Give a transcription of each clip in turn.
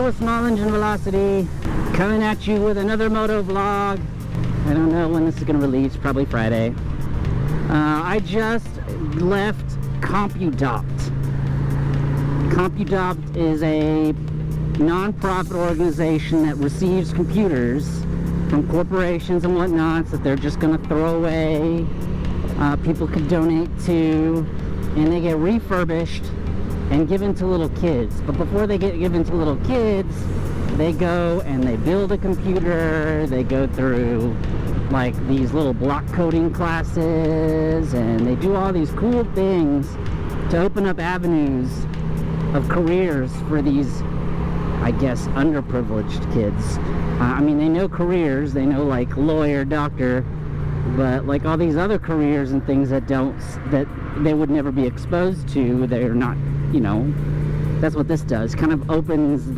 Hello, Small Engine Velocity, coming at you with another Motovlog. I don't know when this is going to release, probably Friday. I just left CompuDop. CompuDop is a non-profit organization that receives computers from corporations and whatnots that they're just going to throw away. People could donate to, and they get refurbished and given to little kids. But before they get given to little kids, they go and they build a computer. They go through like these little block coding classes, and they do all these cool things to open up avenues of careers for these, I guess, underprivileged kids. I mean, they know careers, they know like lawyer, doctor, but like all these other careers and things that they would never be exposed to, they're not, you know. That's what this does. Kind of broadens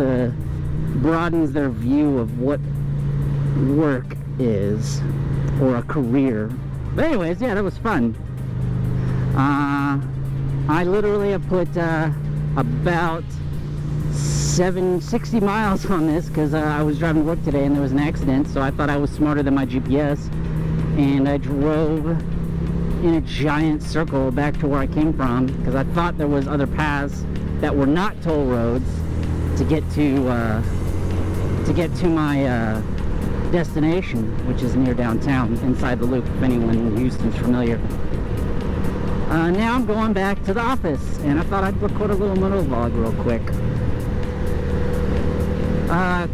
their view of what work is, or a career. But anyways, yeah, that was fun. I literally have put about 60 miles on this because I was driving to work today and there was an accident, so I thought I was smarter than my GPS, and I drove in a giant circle back to where I came from because I thought there was other paths that were not toll roads to get to my destination, which is near downtown, inside the loop, if anyone in Houston's familiar. Now I'm going back to the office, and I thought I'd record a little motovlog real quick.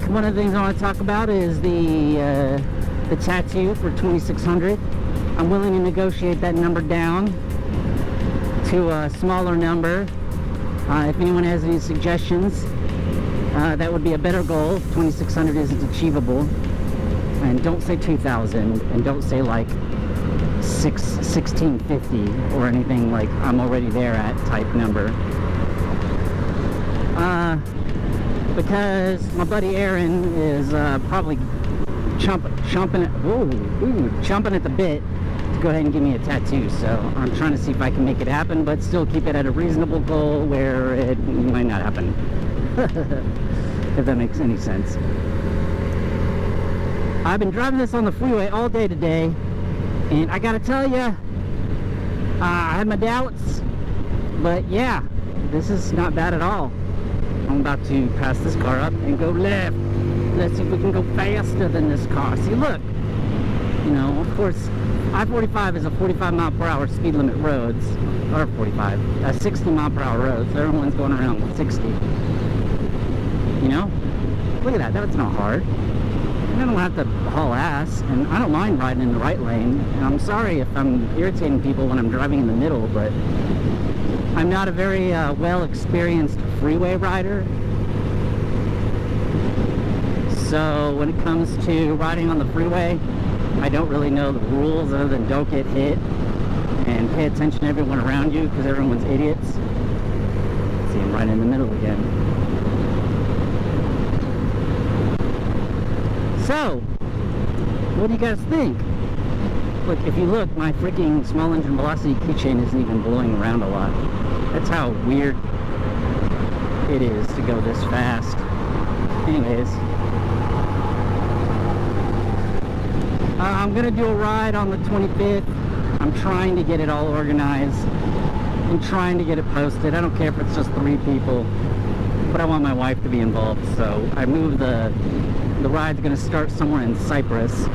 One of the things I want to talk about is the tattoo for $2,600. I'm willing to negotiate that number down to a smaller number. If anyone has any suggestions, that would be a better goal. $2,600 isn't achievable. And don't say 2,000, and don't say like $1,650 or anything like I'm already there at type number. Because my buddy Aaron is probably chomping at the bit to go ahead and give me a tattoo. So I'm trying to see if I can make it happen, but still keep it at a reasonable goal where it might not happen. If that makes any sense. I've been driving this on the freeway all day today, and I gotta tell you, I had my doubts, but yeah, this is not bad at all. I'm about to pass this car up and go left. Let's see if we can go faster than this car. See, look, you know, of course, I-45 is a 45 mile per hour speed limit roads, or 45, 60 mile per hour roads. Everyone's going around with 60. You know, look at that. That's not hard. I don't have to haul ass, and I don't mind riding in the right lane. And I'm sorry if I'm irritating people when I'm driving in the middle, but I'm not a very well-experienced freeway rider. So when it comes to riding on the freeway, I don't really know the rules other than don't get hit and pay attention to everyone around you because everyone's idiots. See, I'm right in the middle again. So, what do you guys think? Look, if you look, my freaking small engine velocity keychain isn't even blowing around a lot. That's how weird it is to go this fast. Anyways, I'm gonna do a ride on the 25th. I'm trying to get it all organized. I'm trying to get it posted. I don't care if it's just 3 people, but I want my wife to be involved. So I moved the ride's going to start somewhere in Cypress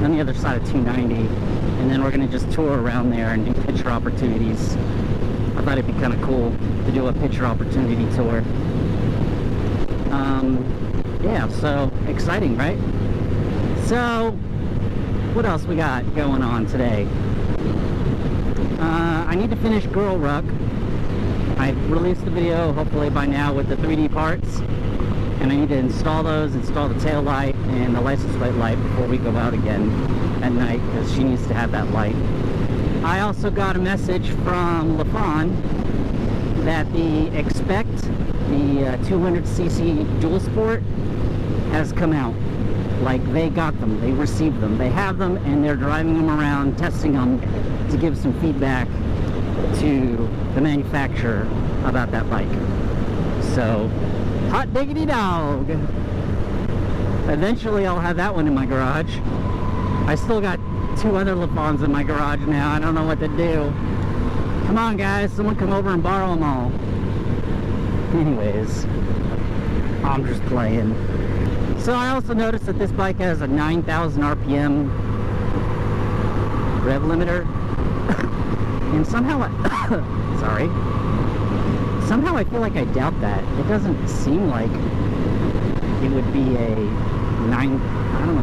on the other side of 290, and then we're going to just tour around there and do picture opportunities. I thought it'd be kind of cool to do a picture opportunity tour. Yeah, so exciting, right? So what else we got going on today? I need to finish Girl Ruck. I released the video hopefully by now with the 3D parts, and I need to install the tail light and the license plate light before we go out again at night, because she needs to have that light. I also got a message from Lifan that the Expect, the 200cc dual sport, has come out. Like, they got them, they received them, they have them, and they're driving them around, testing them to give some feedback to the manufacturer about that bike. So Hot diggity dog. Eventually I'll have that one in my garage. I still got 2 other Lifans in my garage now. I don't know what to do. Come on guys, someone come over and borrow them all. Anyways, I'm just playing. So I also noticed that this bike has a 9,000 RPM rev limiter. And somehow somehow I feel like I doubt that. It doesn't seem like it would be a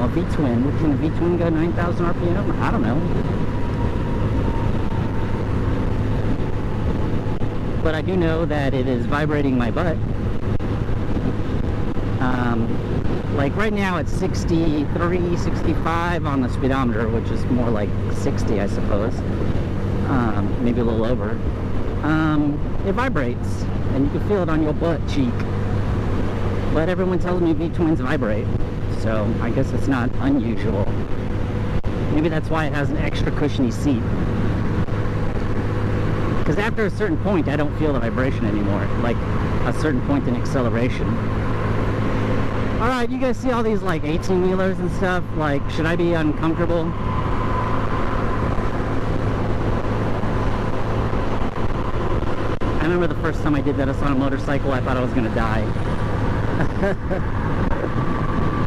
a V-twin. Can a V-twin go 9,000 RPM? I don't know. But I do know that it is vibrating my butt. Like right now it's 63, 65 on the speedometer, which is more like 60, I suppose. Maybe a little over. It vibrates, and you can feel it on your butt cheek. But everyone tells me V-twins vibrate, so I guess it's not unusual. Maybe that's why it has an extra cushiony seat. Because after a certain point, I don't feel the vibration anymore, like a certain point in acceleration. Alright, you guys see all these like 18-wheelers and stuff? Like, should I be uncomfortable? I remember the first time I did that on a motorcycle, I thought I was going to die.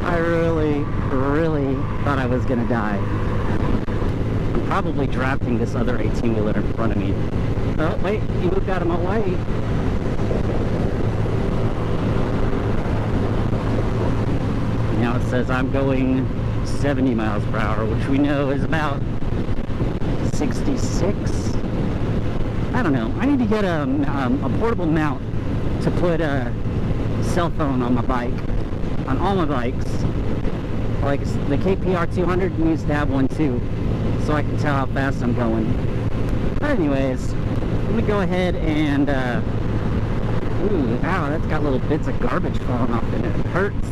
I really thought I was going to die. I'm probably drafting this other 18-wheeler in front of me. Oh, wait, he moved out of my way. Now it says I'm going 70 miles per hour, which we know is about 66. I don't know. I need to get a portable mount to put a cell phone on my bike, on all my bikes. Like the KPR 200 needs to have one too, so I can tell how fast I'm going. But anyways, let me go ahead and, ooh, ow, that's got little bits of garbage falling off and it hurts.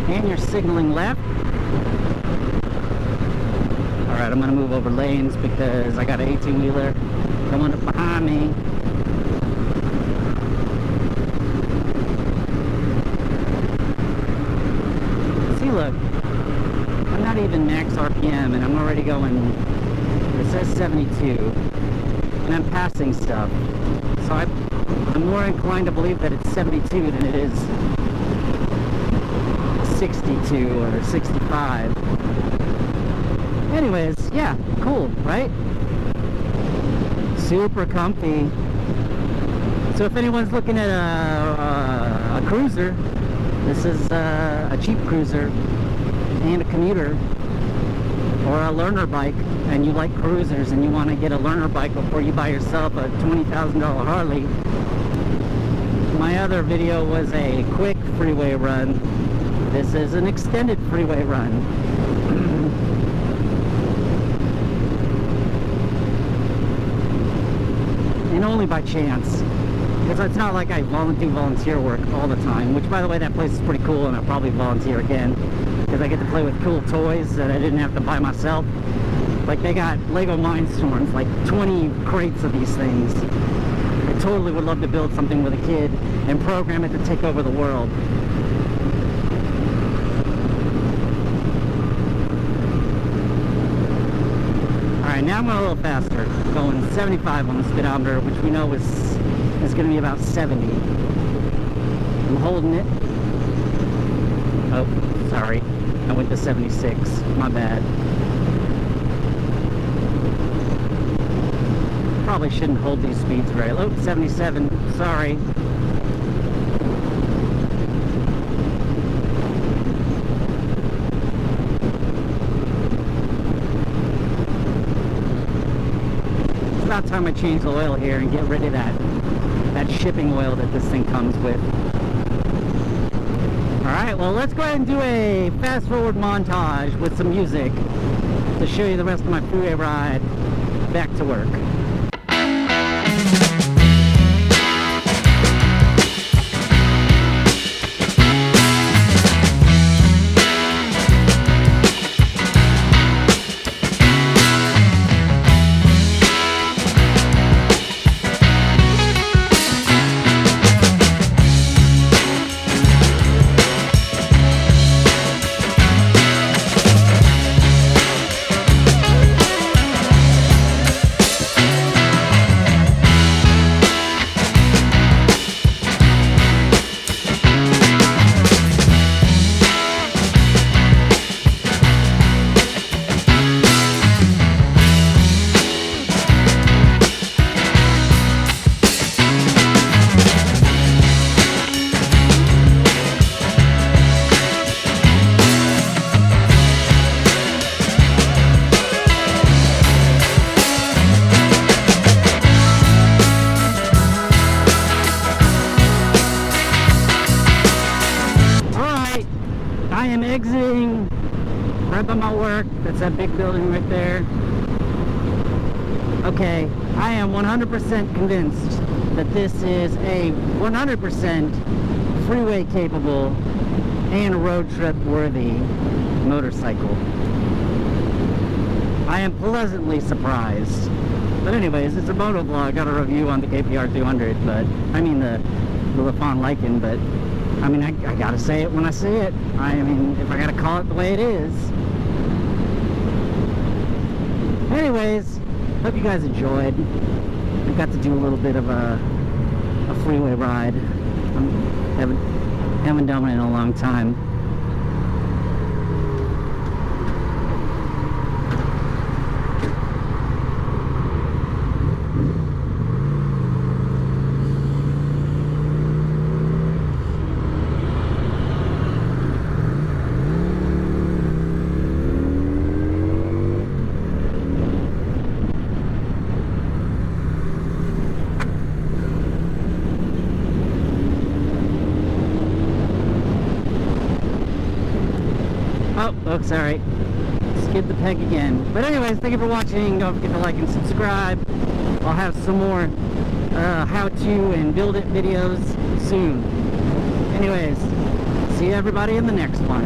And you're signaling left. Alright, I'm going to move over lanes because I got an 18-wheeler coming up behind me. See, look, I'm not even max RPM and I'm already going, it says 72, and I'm passing stuff. So I'm more inclined to believe that it's 72 than it is 62 or 65. Anyways, yeah, cool, right? Super comfy. So if anyone's looking at a cruiser, this is a cheap cruiser and a commuter, or a learner bike, and you like cruisers and you want to get a learner bike before you buy yourself a $20,000 Harley. My other video was a quick freeway run. This is an extended freeway run. And only by chance. Because it's not like I do volunteer work all the time. Which, by the way, that place is pretty cool and I'll probably volunteer again. Because I get to play with cool toys that I didn't have to buy myself. Like, they got Lego Mindstorms, like 20 crates of these things. I totally would love to build something with a kid and program it to take over the world. Alright, now I'm going a little faster, going 75 on the speedometer, which we know is going to be about 70. I'm holding it. Oh, sorry. I went to 76. My bad. Probably shouldn't hold these speeds very low. 77. Sorry. It's about time I change the oil here and get rid of that shipping oil that this thing comes with. Alright, well, let's go ahead and do a fast forward montage with some music to show you the rest of my freeway ride back to work. I am exiting right by my work. That's that big building right there. Okay, I am 100% convinced that this is a 100% freeway capable and road trip worthy motorcycle. I am pleasantly surprised. But anyways, it's a motovlog. I got a review on the KPR 200, but I mean the Lifan Lycan, but I mean I gotta say it when I see it. I mean, if I gotta call it the way it is. Anyways, hope you guys enjoyed. I got to do a little bit of a freeway ride. Haven't done it in a long time. Oh, sorry. Skid the peg again. But anyways, thank you for watching. Don't forget to like and subscribe. I'll have some more how-to and build-it videos soon. Anyways, see everybody in the next one.